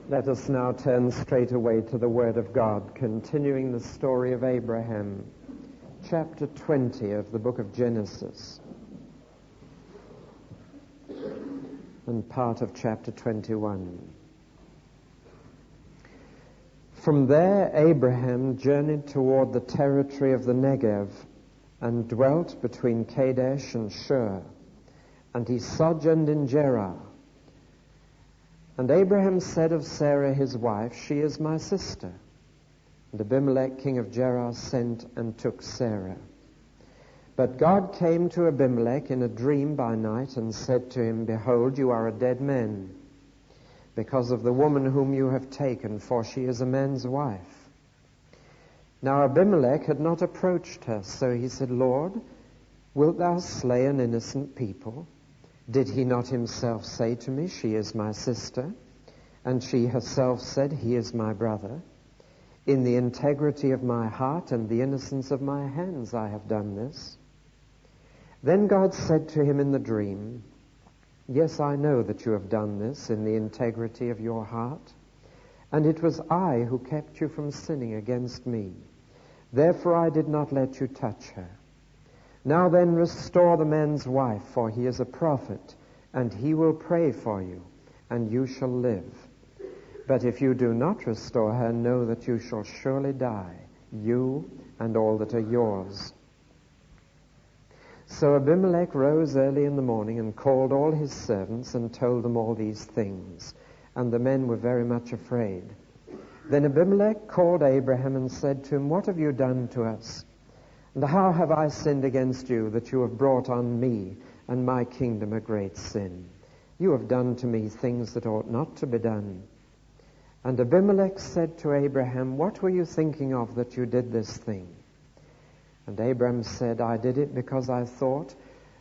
Let us now turn straight away to the Word of God, continuing the story of Abraham, chapter 20 of the book of Genesis, and part of chapter 21. From there, Abraham journeyed toward the territory of the Negev and dwelt between Kadesh and Shur, and he sojourned in Gerar. And Abraham said of Sarah his wife, "She is my sister." And Abimelech king of Gerar sent and took Sarah. But God came to Abimelech in a dream by night and said to him, "Behold, you are a dead man, because of the woman whom you have taken, for she is a man's wife." Now Abimelech had not approached her, so he said, "Lord, wilt thou slay an innocent people? Did he not himself say to me, 'She is my sister'? And she herself said, 'He is my brother'? In the integrity of my heart and the innocence of my hands I have done this." Then God said to him in the dream, "Yes, I know that you have done this in the integrity of your heart, and it was I who kept you from sinning against me. Therefore I did not let you touch her. Now then, restore the man's wife, for he is a prophet, and he will pray for you, and you shall live. But if you do not restore her, know that you shall surely die, you and all that are yours." So Abimelech rose early in the morning and called all his servants and told them all these things, and the men were very much afraid. Then Abimelech called Abraham and said to him, "What have you done to us? And how have I sinned against you, that you have brought on me and my kingdom a great sin? You have done to me things that ought not to be done." And Abimelech said to Abraham, "What were you thinking of that you did this thing?" And Abraham said, "I did it because I thought,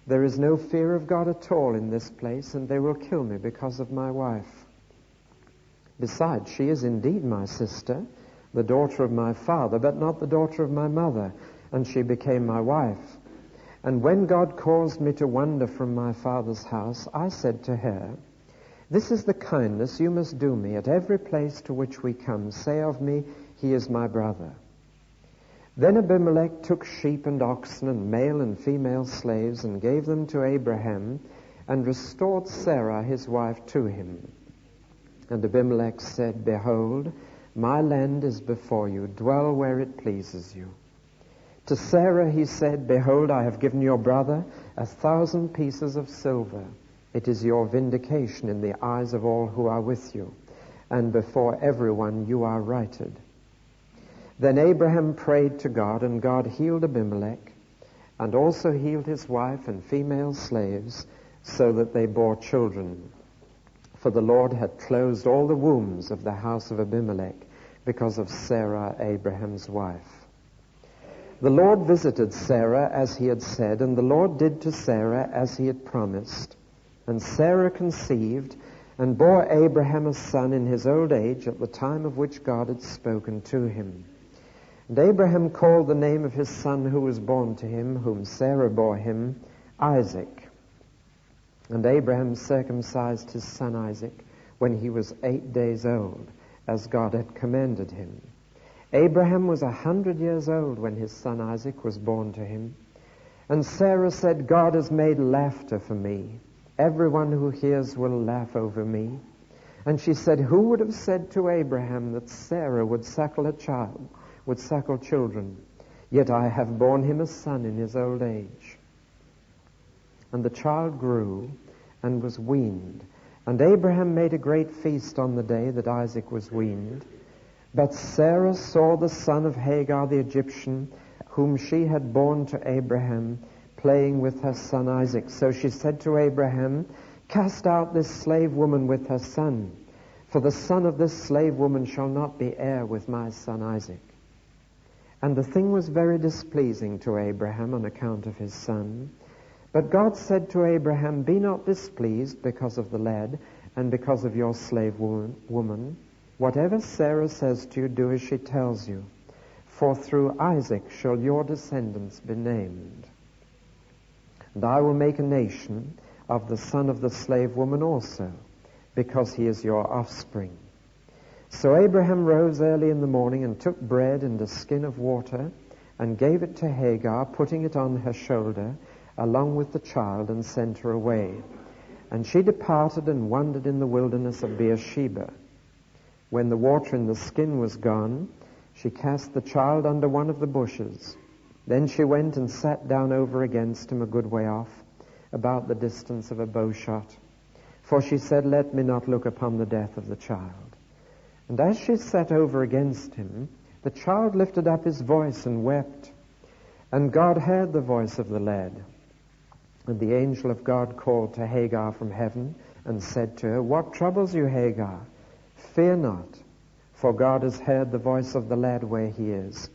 there is no fear of God at all in this place, and they will kill me because of my wife. Besides, she is indeed my sister, the daughter of my father, but not the daughter of my mother, and she became my wife. And when God caused me to wander from my father's house, I said to her, 'This is the kindness you must do me at every place to which we come. Say of me, he is my brother.' Then Abimelech took sheep and oxen and male and female slaves and gave them to Abraham and restored Sarah his wife to him. And Abimelech said, 'Behold, my land is before you. Dwell where it pleases you.' To Sarah he said, 'Behold, I have given your brother 1,000 pieces of silver. It is your vindication in the eyes of all who are with you, and before everyone you are righted.' Then Abraham prayed to God, and God healed Abimelech, and also healed his wife and female slaves, so that they bore children. For the Lord had closed all the wombs of the house of Abimelech because of Sarah, Abraham's wife. The Lord visited Sarah as he had said, and the Lord did to Sarah as he had promised. And Sarah conceived and bore Abraham a son in his old age at the time of which God had spoken to him. And Abraham called the name of his son who was born to him, whom Sarah bore him, Isaac. And Abraham circumcised his son Isaac when he was 8 days old, as God had commanded him. Abraham was 100 years old when his son Isaac was born to him. And Sarah said, "God has made laughter for me. Everyone who hears will laugh over me." And she said, "Who would have said to Abraham that Sarah would suckle children? Yet I have borne him a son in his old age." And the child grew and was weaned. And Abraham made a great feast on the day that Isaac was weaned. But Sarah saw the son of Hagar the Egyptian, whom she had borne to Abraham, playing with her son Isaac. So she said to Abraham, "Cast out this slave woman with her son, for the son of this slave woman shall not be heir with my son Isaac." And the thing was very displeasing to Abraham on account of his son. But God said to Abraham, "Be not displeased because of the lad and because of your slave woman. Whatever Sarah says to you, do as she tells you. For through Isaac shall your descendants be named. And I will make a nation of the son of the slave woman also, because he is your offspring. So Abraham rose early in the morning and took bread and a skin of water and gave it to Hagar, putting it on her shoulder, along with the child, and sent her away. And she departed and wandered in the wilderness of Beersheba. When the water in the skin was gone, she cast the child under one of the bushes. Then she went and sat down over against him a good way off, about the distance of a bow shot. For she said, "Let me not look upon the death of the child." And as she sat over against him, the child lifted up his voice and wept. And God heard the voice of the lad. And the angel of God called to Hagar from heaven and said to her, "What troubles you, Hagar? Fear not, for God has heard the voice of the lad where he is.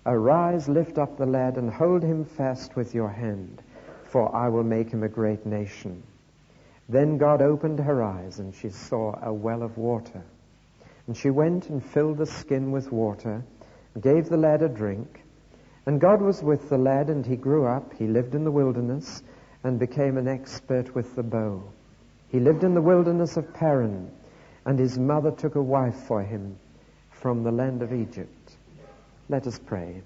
Arise, lift up the lad, and hold him fast with your hand, for I will make him a great nation." Then God opened her eyes, and she saw a well of water. And she went and filled the skin with water, and gave the lad a drink. And God was with the lad, and he grew up. He lived in the wilderness, and became an expert with the bow. He lived in the wilderness of Paran, and his mother took a wife for him from the land of Egypt. Let us pray.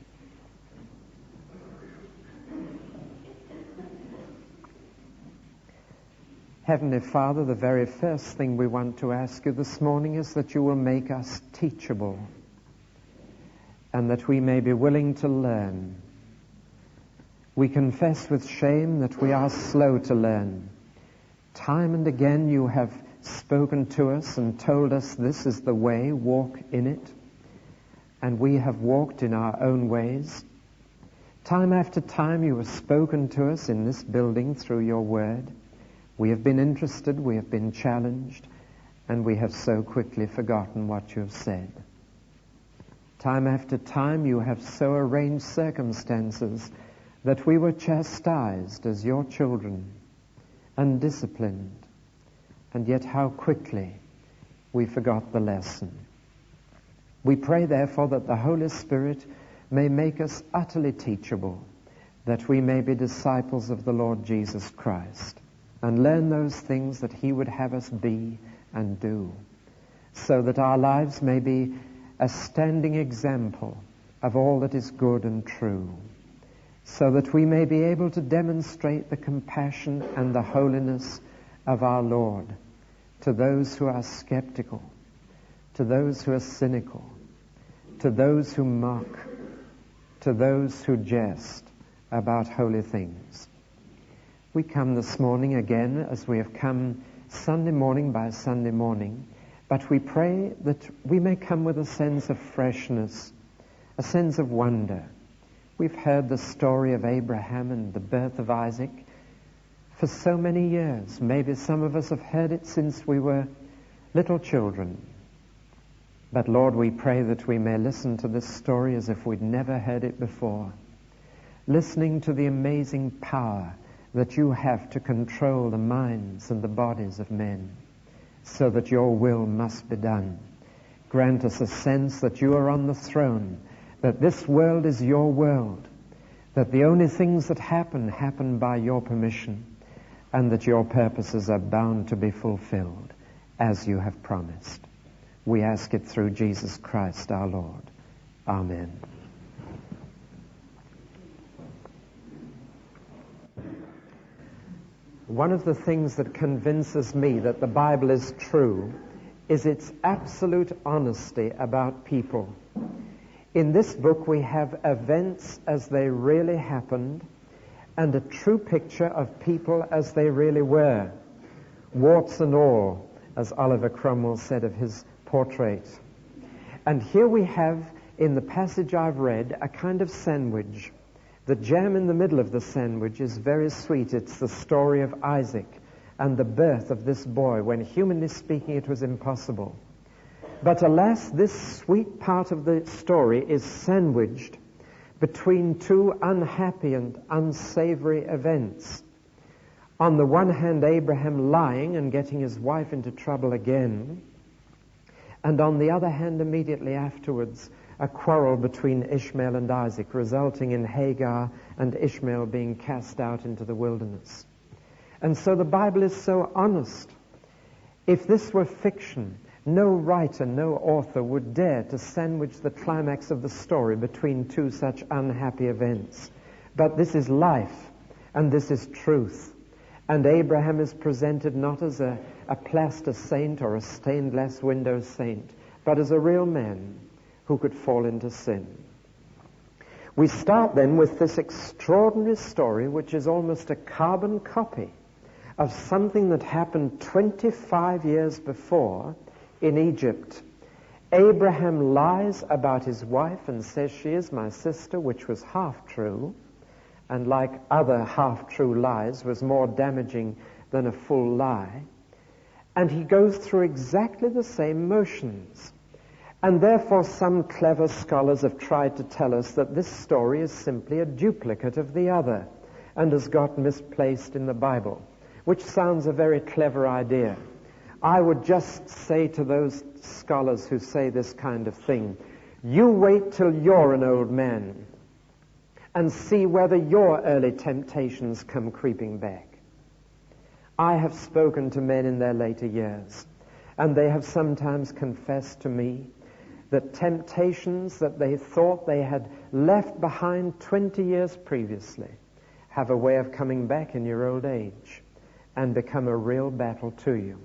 Heavenly Father, the very first thing we want to ask you this morning is that you will make us teachable, and that we may be willing to learn. We confess with shame that we are slow to learn. Time and again you have spoken to us and told us this is the way, walk in it. And we have walked in our own ways. Time after time you have spoken to us in this building through your word. We have been interested, we have been challenged, and we have so quickly forgotten what you have said. Time after time you have so arranged circumstances that we were chastised as your children and disciplined, and yet how quickly we forgot the lesson. We pray therefore that the Holy Spirit may make us utterly teachable, that we may be disciples of the Lord Jesus Christ and learn those things that he would have us be and do, so that our lives may be a standing example of all that is good and true, so that we may be able to demonstrate the compassion and the holiness of our Lord to those who are skeptical, to those who are cynical, to those who mock, to those who jest about holy things. We come this morning again as we have come Sunday morning by Sunday morning, but we pray that we may come with a sense of freshness, a sense of wonder. We've heard the story of Abraham and the birth of Isaac for so many years. Maybe some of us have heard it since we were little children. But Lord, we pray that we may listen to this story as if we'd never heard it before, listening to the amazing power that you have to control the minds and the bodies of men, so that your will must be done. Grant us a sense that you are on the throne, that this world is your world, that the only things that happen by your permission, and that your purposes are bound to be fulfilled as you have promised. We ask it through Jesus Christ our Lord. Amen. One of the things that convinces me that the Bible is true is its absolute honesty about people. In this book we have events as they really happened and a true picture of people as they really were, warts and all, as Oliver Cromwell said of his portrait. And here we have, in the passage I've read, a kind of sandwich. The jam in the middle of the sandwich is very sweet. It's the story of Isaac and the birth of this boy, when humanly speaking it was impossible. But alas, this sweet part of the story is sandwiched between two unhappy and unsavory events. On the one hand, Abraham lying and getting his wife into trouble again, and on the other hand, immediately afterwards, a quarrel between Ishmael and Isaac, resulting in Hagar and Ishmael being cast out into the wilderness. And so the Bible is so honest. If this were fiction, No writer, no author would dare to sandwich the climax of the story between two such unhappy events. But this is life, and this is truth. And Abraham is presented not as a plaster saint or a stained glass window saint, but as a real man who could fall into sin. We start then with this extraordinary story, which is almost a carbon copy of something that happened 25 years before in Egypt. Abraham lies about his wife and says she is my sister, which was half true, and like other half-true lies was more damaging than a full lie. And he goes through exactly the same motions. And therefore some clever scholars have tried to tell us that this story is simply a duplicate of the other and has got misplaced in the Bible, which sounds a very clever idea. I would just say to those scholars who say this kind of thing, you wait till you're an old man and see whether your early temptations come creeping back. I have spoken to men in their later years, and they have sometimes confessed to me that temptations that they thought they had left behind 20 years previously have a way of coming back in your old age and become a real battle to you.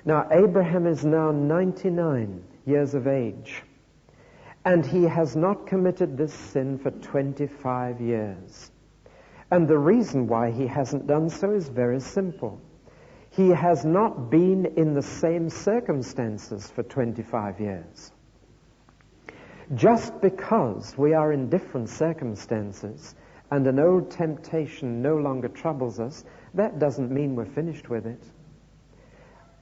Now, Abraham is now 99 years of age, and he has not committed this sin for 25 years. And the reason why he hasn't done so is very simple. He has not been in the same circumstances for 25 years. Just because we are in different circumstances and an old temptation no longer troubles us, that doesn't mean we're finished with it.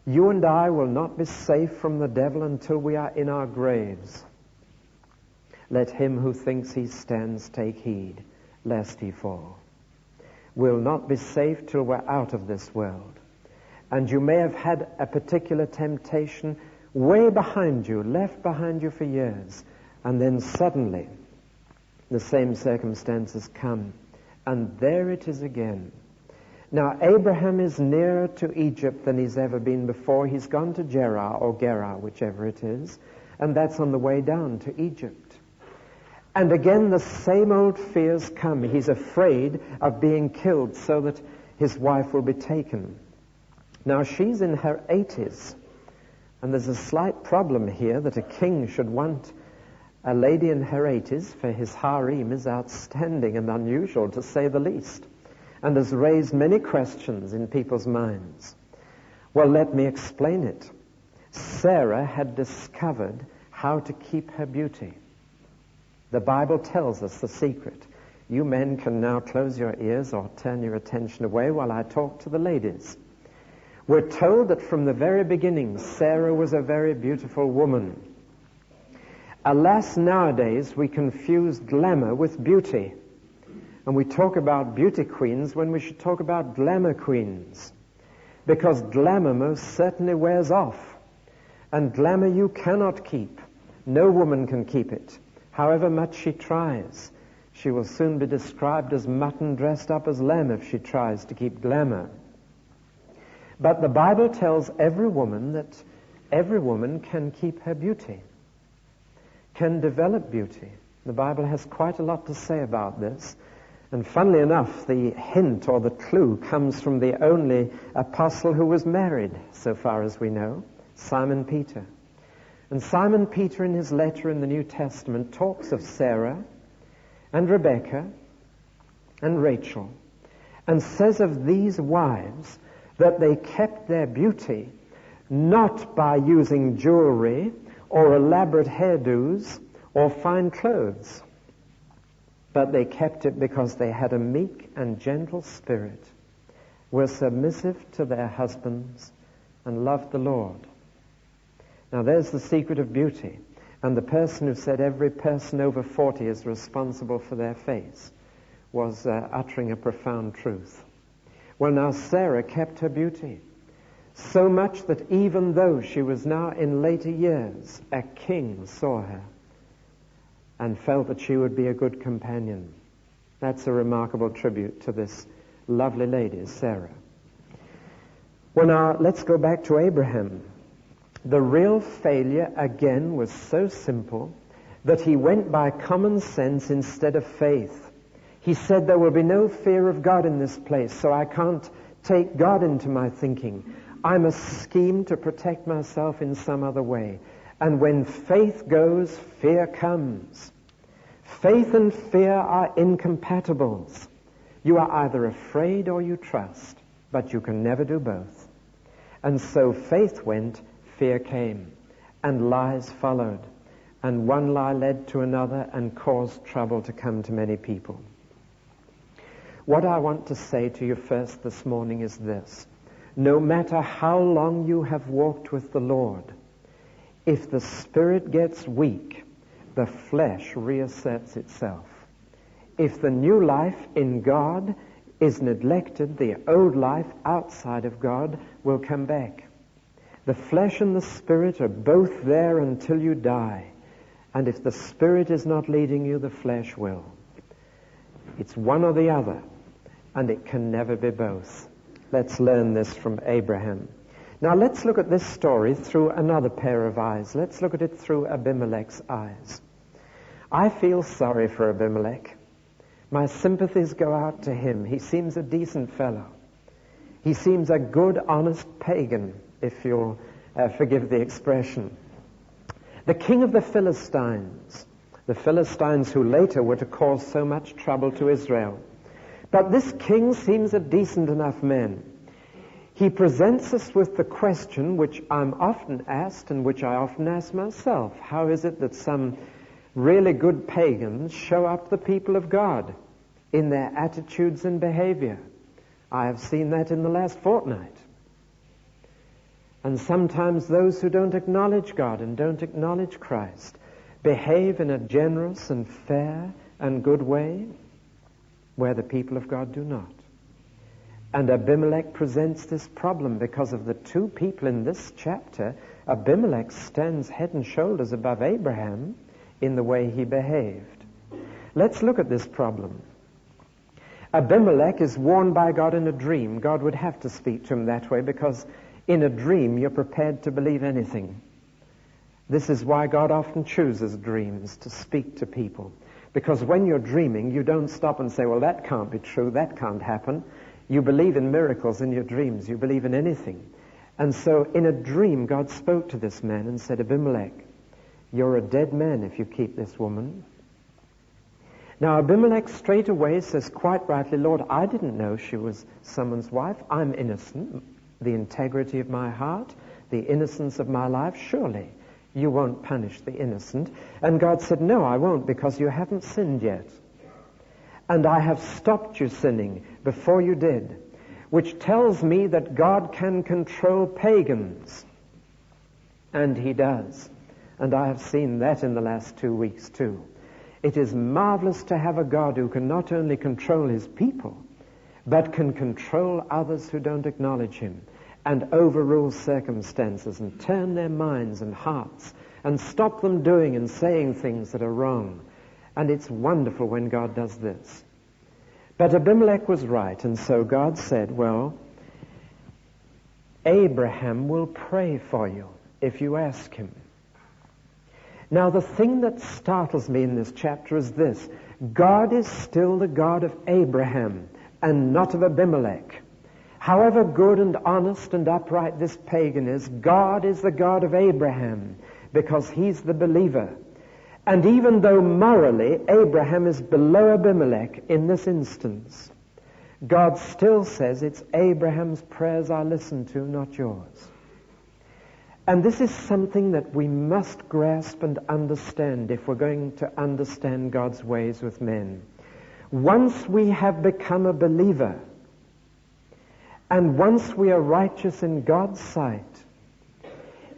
You and I will not be safe from the devil until we are in our graves. Let him who thinks he stands take heed, lest he fall. We'll not be safe till we're out of this world. And you may have had a particular temptation way behind you, left behind you for years, and then suddenly the same circumstances come, and there it is again. Now, Abraham is nearer to Egypt than he's ever been before. He's gone to Gerar, or Gerar, whichever it is, and that's on the way down to Egypt. And again, the same old fears come. He's afraid of being killed so that his wife will be taken. Now, she's in her 80s, and there's a slight problem here that a king should want a lady in her 80s for his harem is outstanding and unusual, to say the least, and has raised many questions in people's minds. Well, let me explain it. Sarah had discovered how to keep her beauty. The Bible tells us the secret. You men can now close your ears or turn your attention away while I talk to the ladies. We're told that from the very beginning, Sarah was a very beautiful woman. Alas, nowadays we confuse glamour with beauty. And we talk about beauty queens when we should talk about glamour queens. Because glamour most certainly wears off. And glamour you cannot keep. No woman can keep it. However much she tries, she will soon be described as mutton dressed up as lamb if she tries to keep glamour. But the Bible tells every woman that every woman can keep her beauty, can develop beauty. The Bible has quite a lot to say about this. And funnily enough, the hint or the clue comes from the only apostle who was married, so far as we know, Simon Peter. And Simon Peter in his letter in the New Testament talks of Sarah and Rebecca and Rachel and says of these wives that they kept their beauty not by using jewelry or elaborate hairdos or fine clothes, but they kept it because they had a meek and gentle spirit, were submissive to their husbands, and loved the Lord. Now there's the secret of beauty. And the person who said every person over 40 is responsible for their face was uttering a profound truth. Well, now Sarah kept her beauty, so much that even though she was now in later years, a king saw her and felt that she would be a good companion. That's a remarkable tribute to this lovely lady, Sarah. Well, now, let's go back to Abraham. The real failure, again, was so simple that he went by common sense instead of faith. He said, there will be no fear of God in this place, so I can't take God into my thinking. I must scheme to protect myself in some other way. And when faith goes, fear comes. Faith and fear are incompatibles. You are either afraid or you trust, but you can never do both. And so faith went, fear came, and lies followed. And one lie led to another and caused trouble to come to many people. What I want to say to you first this morning is this. No matter how long you have walked with the Lord, if the spirit gets weak, the flesh reasserts itself. If the new life in God is neglected, the old life outside of God will come back. The flesh and the spirit are both there until you die. And if the spirit is not leading you, the flesh will. It's one or the other, and it can never be both. Let's learn this from Abraham. Now let's look at this story through another pair of eyes. Let's look at it through Abimelech's eyes. I feel sorry for Abimelech. My sympathies go out to him. He seems a decent fellow. He seems a good, honest pagan, if you'll forgive the expression. The king of the Philistines who later were to cause so much trouble to Israel. But this king seems a decent enough man. He presents us with the question which I'm often asked and which I often ask myself. How is it that some really good pagans show up the people of God in their attitudes and behavior? I have seen that in the last fortnight. And sometimes those who don't acknowledge God and don't acknowledge Christ behave in a generous and fair and good way where the people of God do not. And Abimelech presents this problem because of the two people in this chapter. Abimelech stands head and shoulders above Abraham in the way he behaved. Let's look at this problem. Abimelech is warned by God in a dream. God would have to speak to him that way because in a dream you're prepared to believe anything. This is why God often chooses dreams to speak to people. Because when you're dreaming, you don't stop and say, well, that can't be true, that can't happen. You believe in miracles in your dreams. You believe in anything. And so in a dream, God spoke to this man and said, Abimelech, you're a dead man if you keep this woman. Now Abimelech straight away says quite rightly, Lord, I didn't know she was someone's wife. I'm innocent. The integrity of my heart, the innocence of my life, surely you won't punish the innocent. And God said, no, I won't, because you haven't sinned yet. And I have stopped you sinning before you did, which tells me that God can control pagans. And he does. And I have seen that in the last 2 weeks too. It is marvelous to have a God who can not only control his people, but can control others who don't acknowledge him and overrule circumstances and turn their minds and hearts and stop them doing and saying things that are wrong. And it's wonderful when God does this. But Abimelech was right, and so God said, well, Abraham will pray for you if you ask him. Now, the thing that startles me in this chapter is this. God is still the God of Abraham and not of Abimelech. However good and honest and upright this pagan is, God is the God of Abraham because he's the believer. And even though morally Abraham is below Abimelech in this instance, God still says it's Abraham's prayers I listen to, not yours. And this is something that we must grasp and understand if we're going to understand God's ways with men. Once we have become a believer, and once we are righteous in God's sight,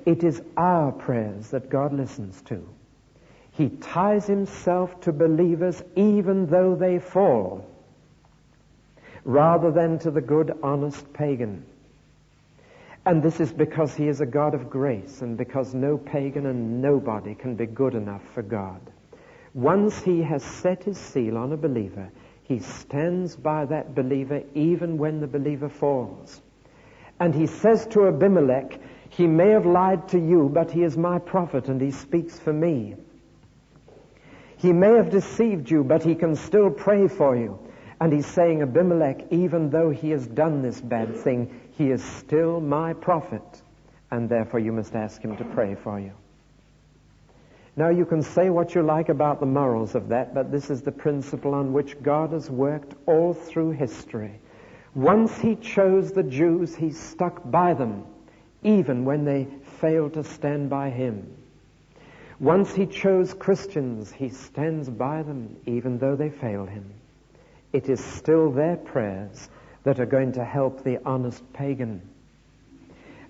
it is our prayers that God listens to. He ties himself to believers even though they fall, rather than to the good, honest pagan. And this is because he is a God of grace, and because no pagan and nobody can be good enough for God. Once he has set his seal on a believer, he stands by that believer even when the believer falls. And he says to Abimelech, He may have lied to you, but he is my prophet and he speaks for me. He may have deceived you, but he can still pray for you. And he's saying, Abimelech, even though he has done this bad thing, he is still my prophet, and therefore you must ask him to pray for you. Now, you can say what you like about the morals of that, but this is the principle on which God has worked all through history. Once he chose the Jews, he stuck by them, even when they failed to stand by him. Once he chose Christians, he stands by them, even though they fail him. It is still their prayers that are going to help the honest pagan.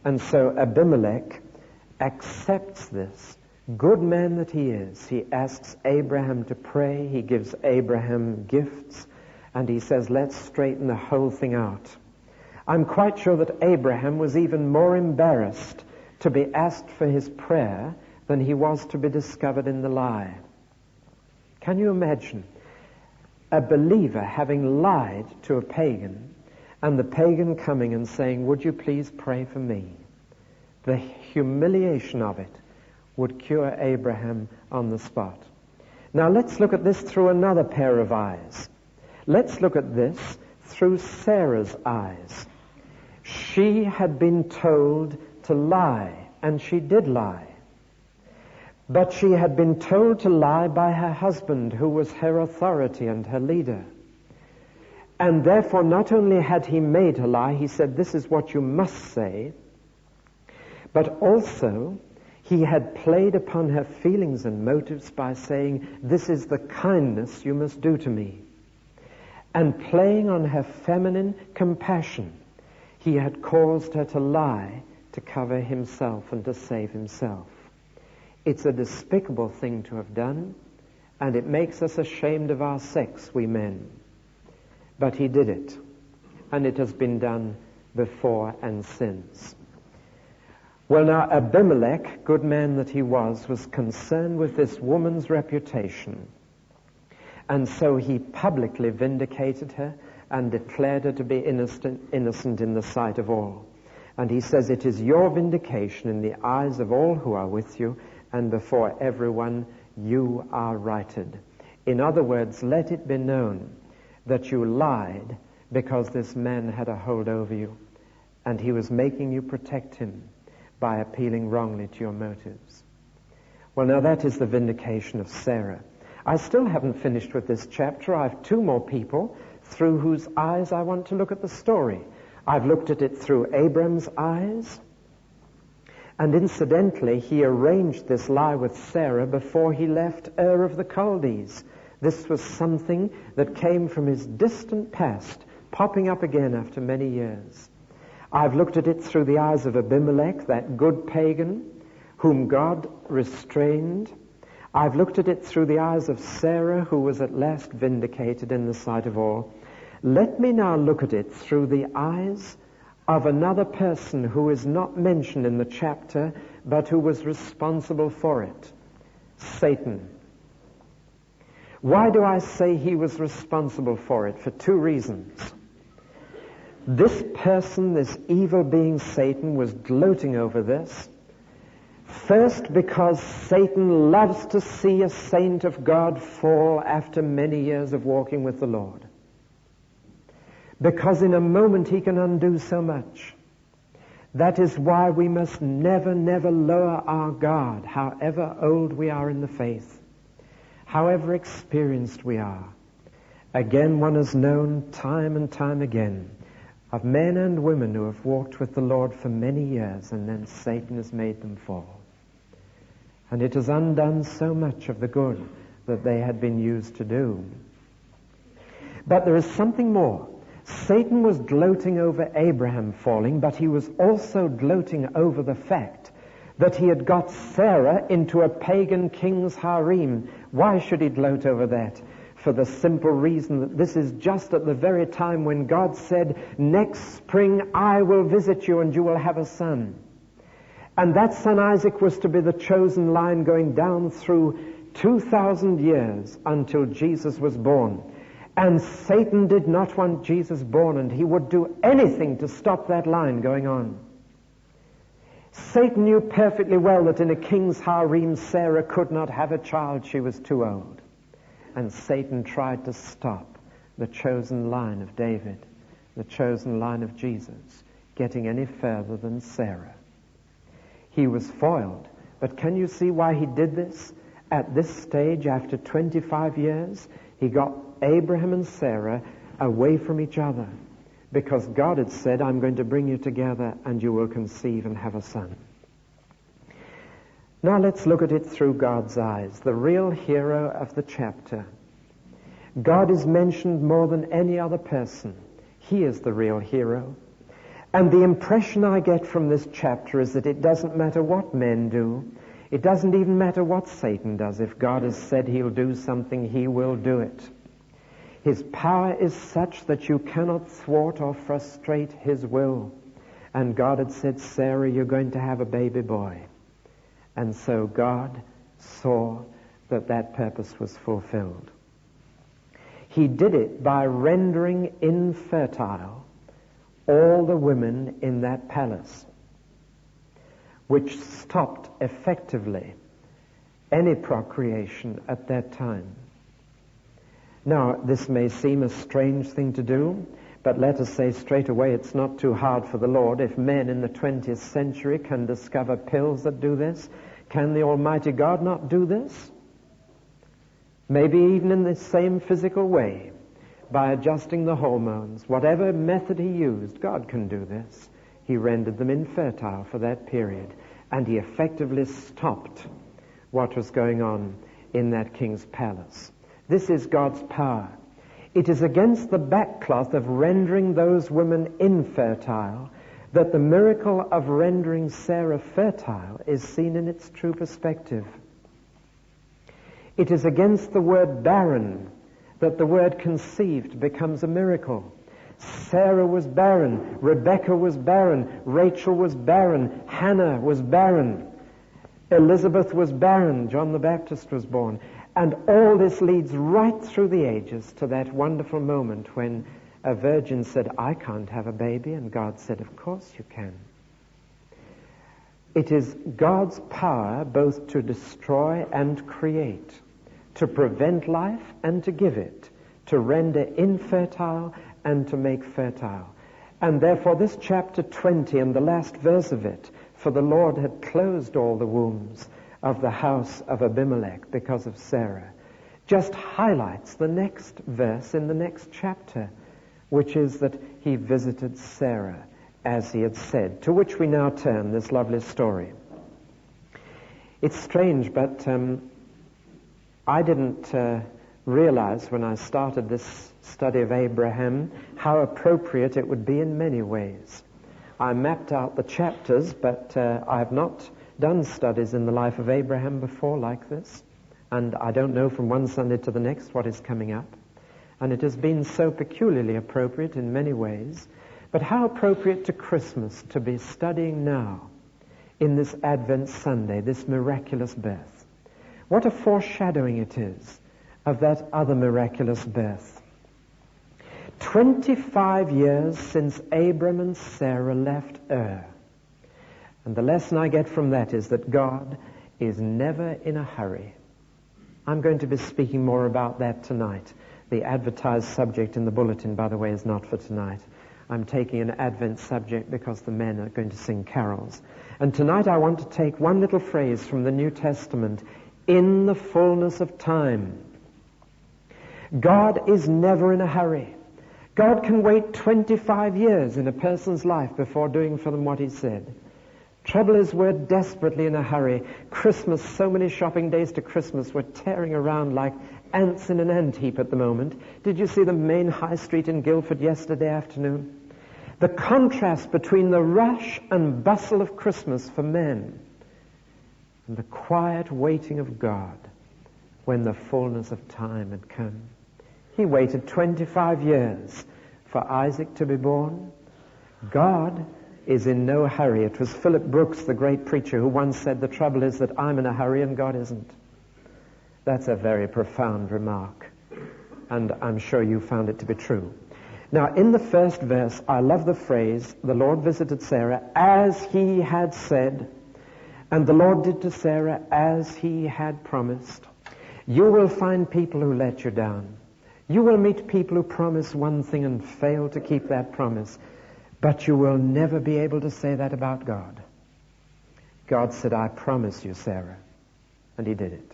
And so Abimelech accepts this. Good man that he is, he asks Abraham to pray, he gives Abraham gifts, and he says, let's straighten the whole thing out. I'm quite sure that Abraham was even more embarrassed to be asked for his prayer than he was to be discovered in the lie. Can you imagine a believer having lied to a pagan, and the pagan coming and saying, would you please pray for me? The humiliation of it would cure Abraham on the spot. Now let's look at this through another pair of eyes. Let's look at this through Sarah's eyes. She had been told to lie, and she did lie. But she had been told to lie by her husband, who was her authority and her leader. And therefore, not only had he made her lie, he said, this is what you must say, but also he had played upon her feelings and motives by saying, this is the kindness you must do to me. And playing on her feminine compassion, he had caused her to lie to cover himself and to save himself. It's a despicable thing to have done, and it makes us ashamed of our sex, we men. But he did it, and it has been done before and since. Well, now, Abimelech, good man that he was concerned with this woman's reputation. And so he publicly vindicated her and declared her to be innocent in the sight of all. And he says, it is your vindication in the eyes of all who are with you, and before everyone you are righted. In other words, let it be known that you lied because this man had a hold over you, and he was making you protect him by appealing wrongly to your motives. Well, now that is the vindication of Sarah. I still haven't finished with this chapter. I have two more people through whose eyes I want to look at the story. I've looked at it through Abram's eyes, and incidentally, he arranged this lie with Sarah before he left Ur of the Chaldees. This was something that came from his distant past, popping up again after many years. I've looked at it through the eyes of Abimelech, that good pagan whom God restrained. I've looked at it through the eyes of Sarah, who was at last vindicated in the sight of all. Let me now look at it through the eyes of another person who is not mentioned in the chapter, but who was responsible for it. Satan. Why do I say he was responsible for it? For two reasons. This person, this evil being Satan, was gloating over this. First, because Satan loves to see a saint of God fall after many years of walking with the Lord. Because in a moment he can undo so much. That is why we must never, never lower our guard, however old we are in the faith, however experienced we are. Again, one has known time and time again of men and women who have walked with the Lord for many years, and then Satan has made them fall. And it has undone so much of the good that they had been used to do. But there is something more. Satan was gloating over Abraham falling, but he was also gloating over the fact that he had got Sarah into a pagan king's harem. Why should he gloat over that? For the simple reason that this is just at the very time when God said, next spring I will visit you and you will have a son. And that son Isaac was to be the chosen line going down through 2,000 years until Jesus was born. And Satan did not want Jesus born, and he would do anything to stop that line going on. Satan knew perfectly well that in a king's harem, Sarah could not have a child. She was too old. And Satan tried to stop the chosen line of David, the chosen line of Jesus, getting any further than Sarah. He was foiled. But can you see why he did this? At this stage, after 25 years, he got Abraham and Sarah away from each other, because God had said, I'm going to bring you together and you will conceive and have a son. Now let's look at it through God's eyes, the real hero of the chapter. God is mentioned more than any other person. He is the real hero. And the impression I get from this chapter is that it doesn't matter what men do. It doesn't even matter what Satan does. If God has said he'll do something, he will do it. His power is such that you cannot thwart or frustrate his will. And God had said, Sarah, you're going to have a baby boy. And so God saw that that purpose was fulfilled. He did it by rendering infertile all the women in that palace, which stopped effectively any procreation at that time. Now, this may seem a strange thing to do, but let us say straight away it's not too hard for the Lord. If men in the 20th century can discover pills that do this, can the Almighty God not do this? Maybe even in the same physical way, by adjusting the hormones. Whatever method he used, God can do this. He rendered them infertile for that period, and he effectively stopped what was going on in that king's palace. This is God's power. It is against the backcloth of rendering those women infertile that the miracle of rendering Sarah fertile is seen in its true perspective. It is against the word barren that the word conceived becomes a miracle. Sarah was barren, Rebecca was barren, Rachel was barren, Hannah was barren, Elizabeth was barren, John the Baptist was born. And all this leads right through the ages to that wonderful moment when a virgin said, I can't have a baby, and God said, of course you can. It is God's power both to destroy and create, to prevent life and to give it, to render infertile and to make fertile. And therefore this chapter 20 and the last verse of it, for the Lord had closed all the wombs of the house of Abimelech because of Sarah, just highlights the next verse in the next chapter, which is that he visited Sarah as he had said, to which we now turn this lovely story. It's strange, but I didn't realize when I started this study of Abraham how appropriate it would be in many ways. I mapped out the chapters, but I have not done studies in the life of Abraham before like this, and I don't know from one Sunday to the next what is coming up, and it has been so peculiarly appropriate in many ways. But how appropriate to Christmas to be studying now in this Advent Sunday, this miraculous birth. What a foreshadowing it is of that other miraculous birth. 25 years since Abram and Sarah left Ur. And the lesson I get from that is that God is never in a hurry. I'm going to be speaking more about that tonight. The advertised subject in the bulletin, by the way, is not for tonight. I'm taking an Advent subject because the men are going to sing carols. And tonight I want to take one little phrase from the New Testament, in the fullness of time. God is never in a hurry. God can wait 25 years in a person's life before doing for them what he said. Trouble is, we're desperately in a hurry. Christmas, so many shopping days to Christmas, we're tearing around like ants in an ant heap at the moment. Did you see the main high street in Guildford yesterday afternoon? The contrast between the rush and bustle of Christmas for men and the quiet waiting of God when the fullness of time had come. He waited 25 years for Isaac to be born. God is in no hurry. It was Philip Brooks, the great preacher, who once said, the trouble is that I'm in a hurry and God isn't. That's a very profound remark, and I'm sure you found it to be true. Now, in the first verse, I love the phrase, the Lord visited Sarah as he had said, and the Lord did to Sarah as he had promised. You will find people who let you down. You will meet people who promise one thing and fail to keep that promise. But you will never be able to say that about God. God said, I promise you, Sarah. And he did it.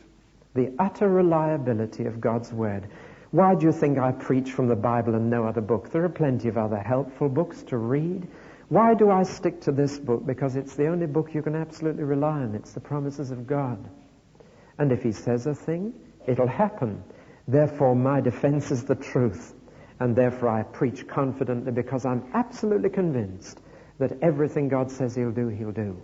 The utter reliability of God's word. Why do you think I preach from the Bible and no other book? There are plenty of other helpful books to read. Why do I stick to this book? Because it's the only book you can absolutely rely on. It's the promises of God. And if he says a thing, it'll happen. Therefore, my defense is the truth. And therefore, I preach confidently because I'm absolutely convinced that everything God says he'll do, he'll do.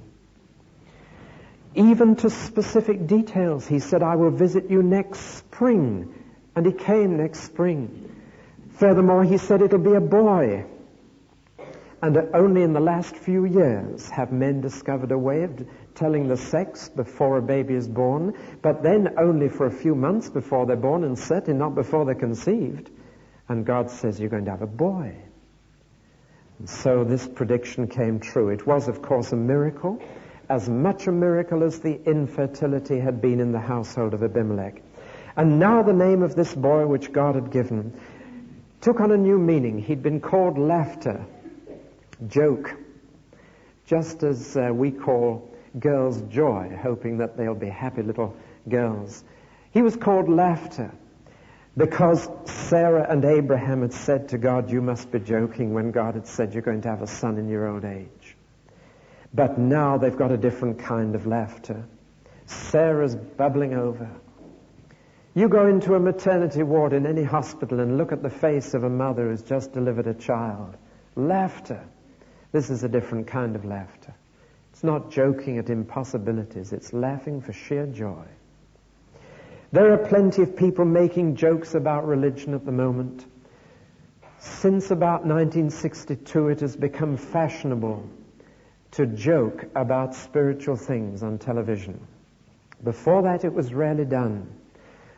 Even to specific details, he said, I will visit you next spring. And he came next spring. Furthermore, he said it'll be a boy. And only in the last few years have men discovered a way of telling the sex before a baby is born, but then only for a few months before they're born, and certainly not before they're conceived. And God says you're going to have a boy. And so this prediction came true. It was, of course, a miracle, as much a miracle as the infertility had been in the household of Abimelech. And now the name of this boy which God had given took on a new meaning. He'd been called laughter, joke, just as we call girls joy, hoping that they'll be happy little girls. He was called laughter because Sarah and Abraham had said to God, you must be joking, when God had said you're going to have a son in your old age. But now they've got a different kind of laughter. Sarah's bubbling over. You go into a maternity ward in any hospital and look at the face of a mother who's just delivered a child. Laughter. This is a different kind of laughter. It's not joking at impossibilities. It's laughing for sheer joy. There are plenty of people making jokes about religion at the moment. Since about 1962, it has become fashionable to joke about spiritual things on television. Before that, it was rarely done.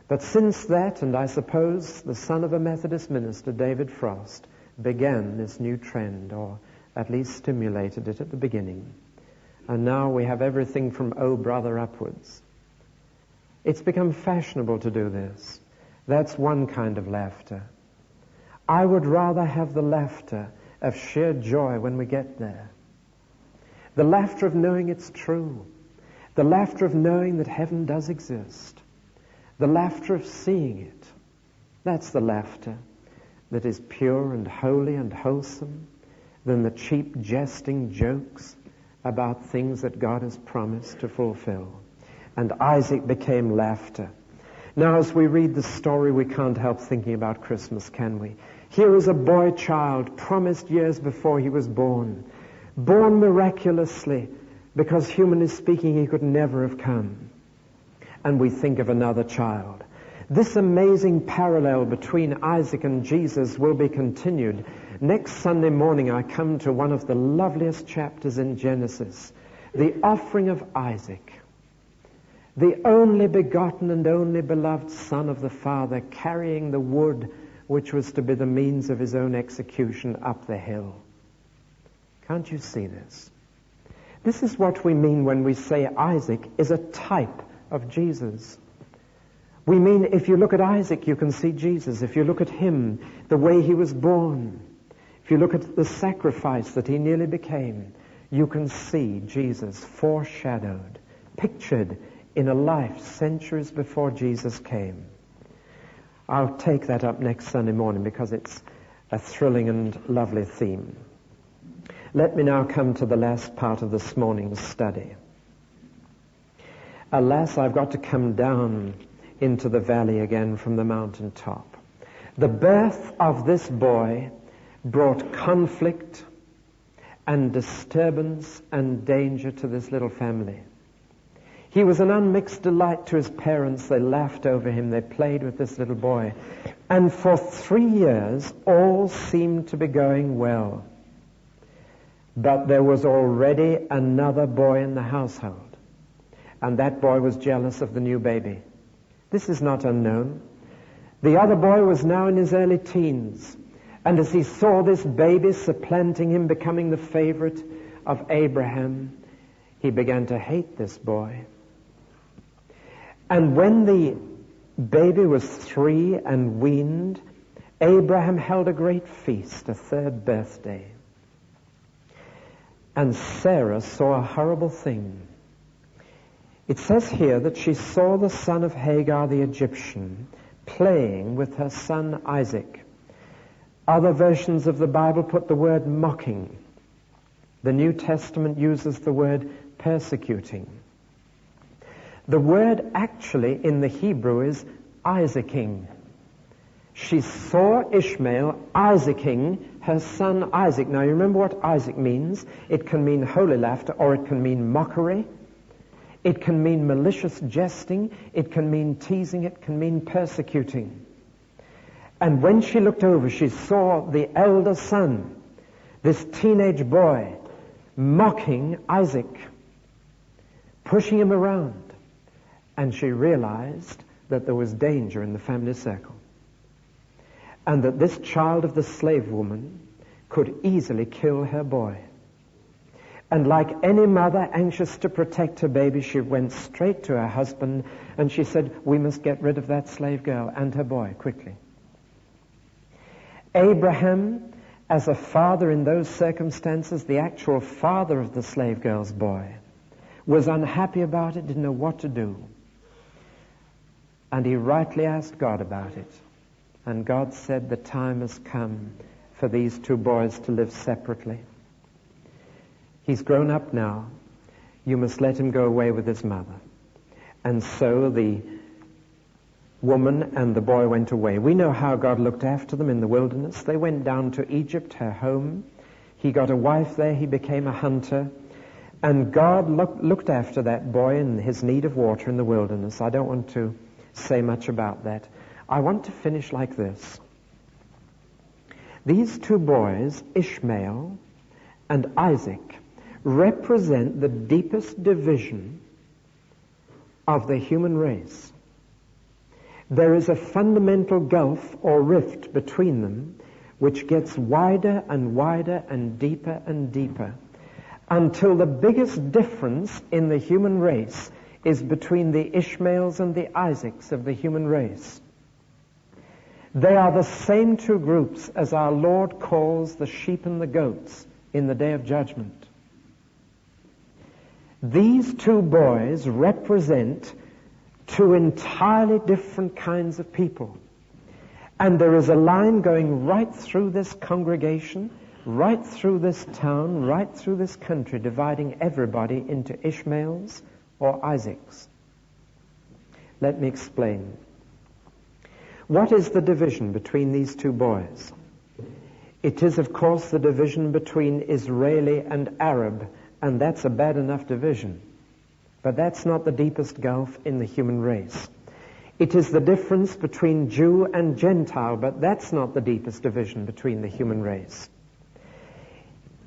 But since that, and I suppose the son of a Methodist minister, David Frost, began this new trend, or at least stimulated it at the beginning. And now we have everything from Oh Brother upwards. It's become fashionable to do this. That's one kind of laughter. I would rather have the laughter of sheer joy when we get there. The laughter of knowing it's true. The laughter of knowing that heaven does exist. The laughter of seeing it. That's the laughter that is pure and holy and wholesome than the cheap jesting jokes about things that God has promised to fulfill. And Isaac became laughter. Now, as we read the story, we can't help thinking about Christmas, can we? Here is a boy child promised years before he was born miraculously, because humanly speaking, he could never have come. And we think of another child. This amazing parallel between Isaac and Jesus will be continued. Next Sunday morning, I come to one of the loveliest chapters in Genesis, the offering of Isaac, the only begotten and only beloved son of the Father, carrying the wood which was to be the means of his own execution up the hill. Can't you see this? This is what we mean when we say Isaac is a type of Jesus. We mean if you look at Isaac, you can see Jesus. If you look at him, the way he was born, if you look at the sacrifice that he nearly became, you can see Jesus foreshadowed, pictured in a life centuries before Jesus came. I'll take that up next Sunday morning because it's a thrilling and lovely theme. Let me now come to the last part of this morning's study. Alas, I've got to come down into the valley again from the mountaintop. The birth of this boy brought conflict and disturbance and danger to this little family. He was an unmixed delight to his parents. They laughed over him. They played with this little boy. And for 3 years, all seemed to be going well. But there was already another boy in the household. And that boy was jealous of the new baby. This is not unknown. The other boy was now in his early teens. And as he saw this baby supplanting him, becoming the favorite of Abraham, he began to hate this boy. And when the baby was 3 and weaned, Abraham held a great feast, a 3rd birthday. And Sarah saw a horrible thing. It says here that she saw the son of Hagar the Egyptian playing with her son Isaac. Other versions of the Bible put the word mocking. The New Testament uses the word persecuting. The word actually in the Hebrew is Isaacing. She saw Ishmael Isaacing her son Isaac. Now you remember what Isaac means. It can mean holy laughter, or it can mean mockery. It can mean malicious jesting. It can mean teasing. It can mean persecuting. And when she looked over, she saw the elder son, this teenage boy, mocking Isaac, pushing him around. And she realized that there was danger in the family circle, and that this child of the slave woman could easily kill her boy. And like any mother anxious to protect her baby, she went straight to her husband and she said, "We must get rid of that slave girl and her boy quickly." Abraham, as a father in those circumstances, the actual father of the slave girl's boy, was unhappy about it, didn't know what to do. And he rightly asked God about it. And God said, "The time has come for these 2 boys to live separately. He's grown up now. You must let him go away with his mother." And so the woman and the boy went away. We know how God looked after them in the wilderness. They went down to Egypt, her home. He got a wife there. He became a hunter. And God looked after that boy in his need of water in the wilderness. I don't want to say much about that. I want to finish like this. These 2 boys, Ishmael and Isaac, represent the deepest division of the human race. There is a fundamental gulf or rift between them which gets wider and wider and deeper until the biggest difference in the human race is between the Ishmaels and the Isaacs of the human race. They are the same 2 groups as our Lord calls the sheep and the goats in the day of judgment. These 2 boys represent 2 entirely different kinds of people. And there is a line going right through this congregation, right through this town, right through this country, dividing everybody into Ishmaels or Isaacs. Let me explain. What is the division between these 2 boys? It is, of course, the division between Israeli and Arab, and that's a bad enough division. But that's not the deepest gulf in the human race. It is the difference between Jew and Gentile, but that's not the deepest division between the human race.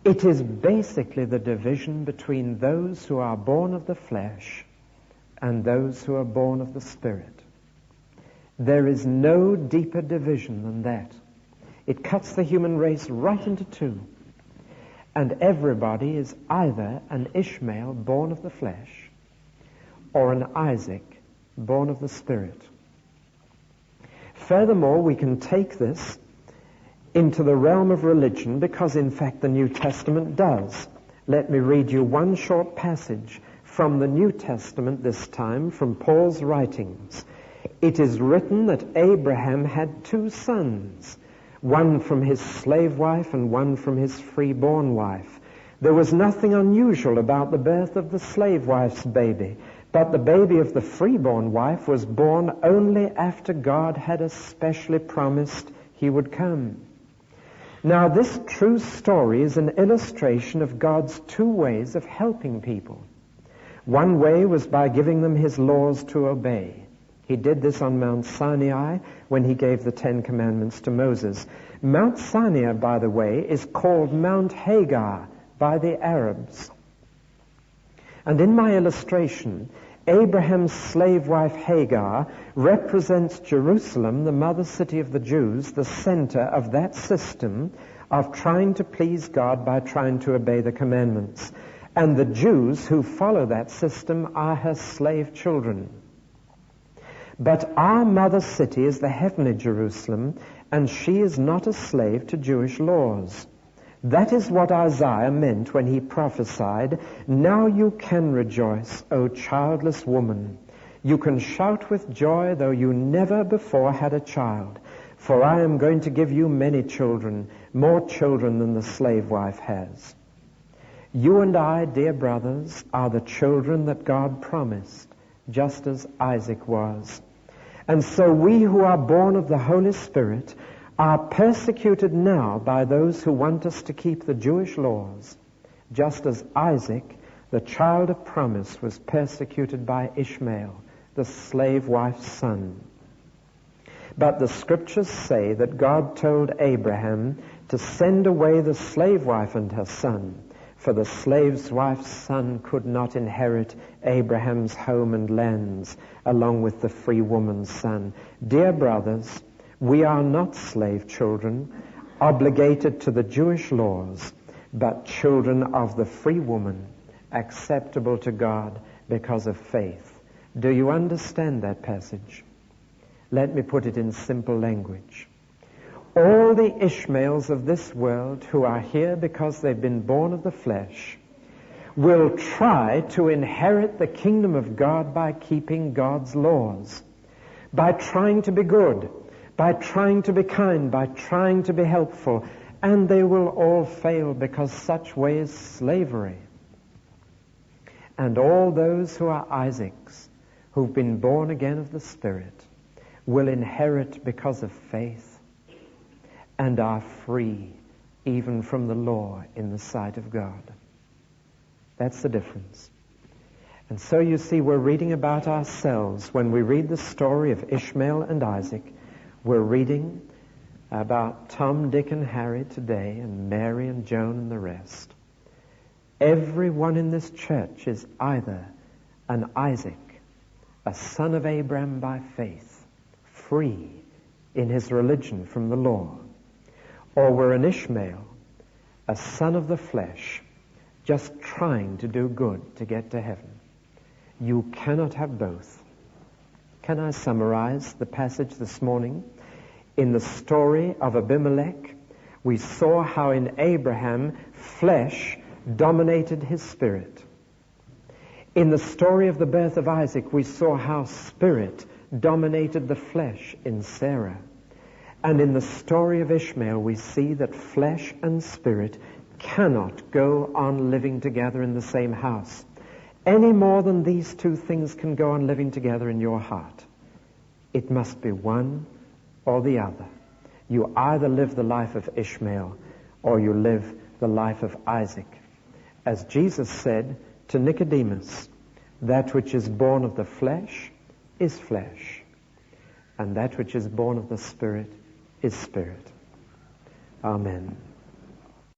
It is basically the division between those who are born of the flesh and those who are born of the Spirit. There is no deeper division than that. It cuts the human race right into 2. And everybody is either an Ishmael born of the flesh or an Isaac born of the Spirit. Furthermore, we can take this into the realm of religion because, in fact, the New Testament does. Let me read you one short passage from the New Testament, this time from Paul's writings. It is written that Abraham had 2 sons, one from his slave wife and one from his freeborn wife. There was nothing unusual about the birth of the slave wife's baby, but the baby of the freeborn wife was born only after God had especially promised he would come. Now, this true story is an illustration of God's 2 ways of helping people. One way was by giving them his laws to obey. He did this on Mount Sinai when he gave the 10 Commandments to Moses. Mount Sinai, by the way, is called Mount Hagar by the Arabs. And in my illustration, Abraham's slave wife Hagar represents Jerusalem, the mother city of the Jews, the center of that system of trying to please God by trying to obey the commandments. And the Jews who follow that system are her slave children. But our mother city is the heavenly Jerusalem, and she is not a slave to Jewish laws. That is what Isaiah meant when he prophesied, "Now you can rejoice, O childless woman. You can shout with joy, though you never before had a child. For I am going to give you many children, more children than the slave wife has." You and I, dear brothers, are the children that God promised, just as Isaac was. And so we who are born of the Holy Spirit are persecuted now by those who want us to keep the Jewish laws, just as Isaac, the child of promise, was persecuted by Ishmael, the slave wife's son. But the scriptures say that God told Abraham to send away the slave wife and her son, for the slave wife's son could not inherit Abraham's home and lands along with the free woman's son. Dear brothers, we are not slave children, obligated to the Jewish laws, but children of the free woman, acceptable to God because of faith. Do you understand that passage? Let me put it in simple language. All the Ishmaels of this world who are here because they've been born of the flesh will try to inherit the kingdom of God by keeping God's laws, by trying to be good, by trying to be kind, by trying to be helpful, and they will all fail because such way is slavery. And all those who are Isaacs, who've been born again of the Spirit, will inherit because of faith and are free even from the law in the sight of God. That's the difference. And so you see, we're reading about ourselves. When we read the story of Ishmael and Isaac, we're reading about Tom, Dick, and Harry today, and Mary and Joan and the rest. Everyone in this church is either an Isaac, a son of Abraham by faith, free in his religion from the law, or we're an Ishmael, a son of the flesh, just trying to do good to get to heaven. You cannot have both. Can I summarize the passage this morning? In the story of Abimelech, we saw how in Abraham, flesh dominated his spirit. In the story of the birth of Isaac, we saw how spirit dominated the flesh in Sarah. And in the story of Ishmael, we see that flesh and spirit cannot go on living together in the same house, any more than these two things can go on living together in your heart. It must be one or the other. You either live the life of Ishmael or you live the life of Isaac. As Jesus said to Nicodemus, that which is born of the flesh is flesh, and that which is born of the Spirit is spirit. Amen.